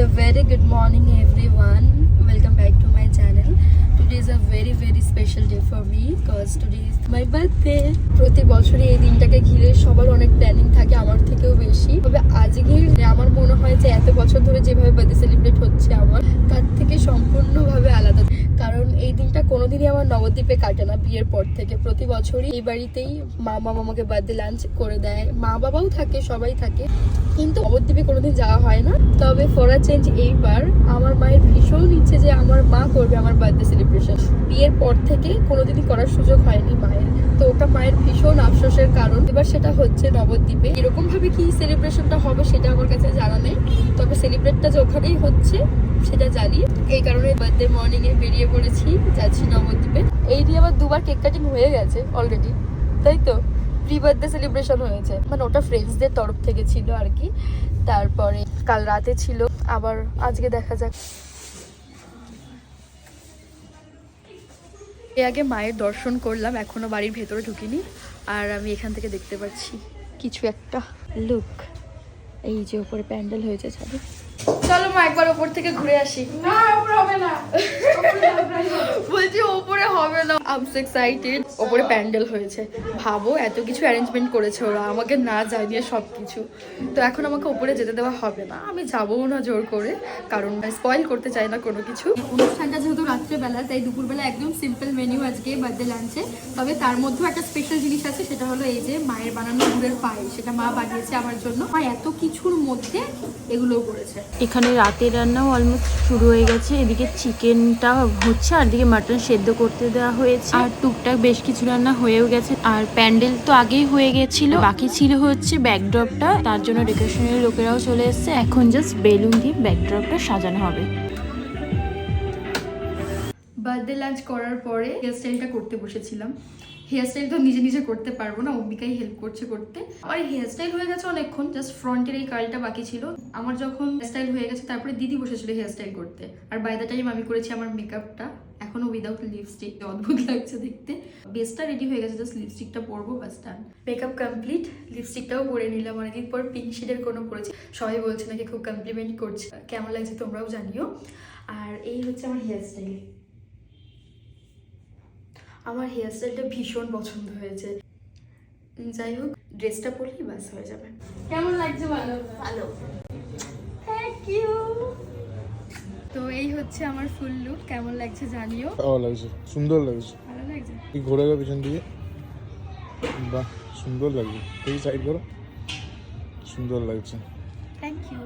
a very good morning everyone. Welcome back to my channel. Today is a very special day for me because today is my birthday. প্রতি বছরই এই দিনটাকে ঘিরে সবার অনেক planning থাকে, আমার থেকেও বেশি। তবে আজকে আমার মনে হয় যে এত বছর ধরে যেভাবে বার্থডে সেলিব্রেট হচ্ছে আমার, তার থেকে সম্পূর্ণভাবে আলাদা। কারণ এই দিনটা কোনোদিনই আমার নবদ্বীপে কাটে না। বিয়ের পর থেকে প্রতি বছরই এই বাড়িতেই মামা আমাকে বার্থডে লাঞ্চ করে দেয়, মা বাবাও থাকে, সবাই থাকে, কিন্তু নবদ্বীপে কোনোদিন যাওয়া হয় না। তবে ফর আ চেঞ্জ এইবার আমার মায়ের ভীষণ ইচ্ছে যে আমার মা করবে আমার বার্থডে সেলিব্রেশন। বিয়ের পর থেকে কোনোদিনই করার সুযোগ হয়নি মায়ের, তো ওটা মায়ের ভীষণ আফসোসের কারণ। এবার সেটা হচ্ছে নবদ্বীপে। এরকম ভাবে কি সেলিব্রেশনটা হবে সেটা আমার কাছে জানা নেই, তবে সেলিব্রেটটা যে ওখানেই হচ্ছে সেটা জানি। এই কারণে বার্থডে মর্নিং এ বেরিয়ে পড়েছি, যাচ্ছি নবদ্বীপে। এই দিয়ে আবার দুবার কেক কাটিং হয়ে গেছে অলরেডি, তাই তো? প্রি বার্থডে সেলিব্রেশন হয়েছে, মানে ওটা ফ্রেন্ডসদের তরফ থেকে ছিল আর কি। তারপরে কাল রাতে ছিল, আবার আজকে দেখা যাক। এর আগে মায়ের দর্শন করলাম, এখনো বাড়ির ভেতরে ঢুকিনি। আর আমি এখান থেকে দেখতে পাচ্ছি কিছু একটা লুক। এই যে উপরে প্যান্ডেল হয়েছে ছাদে। চলো মা একবার ওপর থেকে ঘুরে আসি। না ওপরে হবে না, বলছি ওপরে হবে না। I am so excited. ওপরে প্যান্ডেল হয়েছে, ভাবো এত কিছু অ্যারেঞ্জমেন্ট করেছে ওরা আমাকে না জানিয়ে সবকিছু। তো এখন আমাকে ওপরে যেতে দেওয়া হবে না, আমি যাবও না জোর করে, কারণ স্পয়েল করতে চাই না কোনো কিছু। অনুষ্ঠানটা যেহেতু রাত্রেবেলা, তাই দুপুরবেলা একদম সিম্পল মেনু আজকে বার্থডে লাঞ্চে। তবে তার মধ্যেও একটা স্পেশাল জিনিস আছে, সেটা হলো এই যে মায়ের বানানো গুড়ের পায়েস। সেটা মা বানিয়েছে আমার জন্য। মা এত কিছুর মধ্যে এগুলোও করেছে। এখানে রাতের রান্নাও অলমোস্ট শুরু হয়ে গেছে। এদিকে চিকেনটা হচ্ছে, আর এদিকে মাটন সেদ্ধ করতে দেওয়া হয়েছে, আর টুকটাক বেশ কিছু রান্না হয়েও গেছে। আর প্যান্ডেল তো আগেই হয়ে গেছিল, বাকি ছিল হচ্ছে ব্যাকড্রপটা। তার জন্য ডেকোরেশনের লোকেরাও চলে এসেছে, এখন জাস্ট বেলুন দিয়ে ব্যাকড্রপটা সাজানো হবে। বার্থডে লাঞ্চ করার পরে হেয়ার স্টাইলটা করতে বসেছিলাম। হেয়ার স্টাইল তো নিজে করতে পারবো না, অম্বিকাই হেল্প করছে করতে। আমার হেয়ার স্টাইল হয়ে গেছে অনেকক্ষণ, জাস্ট ফ্রন্টের এই কার্লটা বাকি ছিল। আমার যখন স্টাইল হয়ে গেছে তারপরে দিদি বসেছিল হেয়ার স্টাইল করতে। আর বাই দ্য টাইম আমি করেছি আমার মেকআপটা, এখনো উইদাউট লিপস্টিক। অদ্ভুত লাগছে দেখতে। বেসটা রেডি হয়ে গেছে, জাস্ট লিপস্টিকটা পরবো, বাস ডান। মেকআপ কমপ্লিট, লিপস্টিকটাও পরে নিলাম। অনেকদিন পর পিঙ্ক শেডের কোনো পরেছি। সবাই বলছে নাকি খুব কমপ্লিমেন্ট করছে, কেমন লাগছে তোমরাও জানিও। আর এই হচ্ছে আমার হেয়ার স্টাইল। আমার হেয়ার স্টাইলটা ভীষণ পছন্দ হয়েছে। যাই হোক, ড্রেসটা পরলেই বাস হয়ে যাবে। কেমন লাগছে? ভালো ভালো, থ্যাংক ইউ। তো এই হচ্ছে আমার ফুল লুক, কেমন লাগছে জানিও। ভালো লাগছে, সুন্দর লাগছে। ভালো লাগছে, কি ঘুরে গেল পিছন দিকে, বাহ সুন্দর লাগছে। এই সাইড করো, সুন্দর লাগছে। Thank you.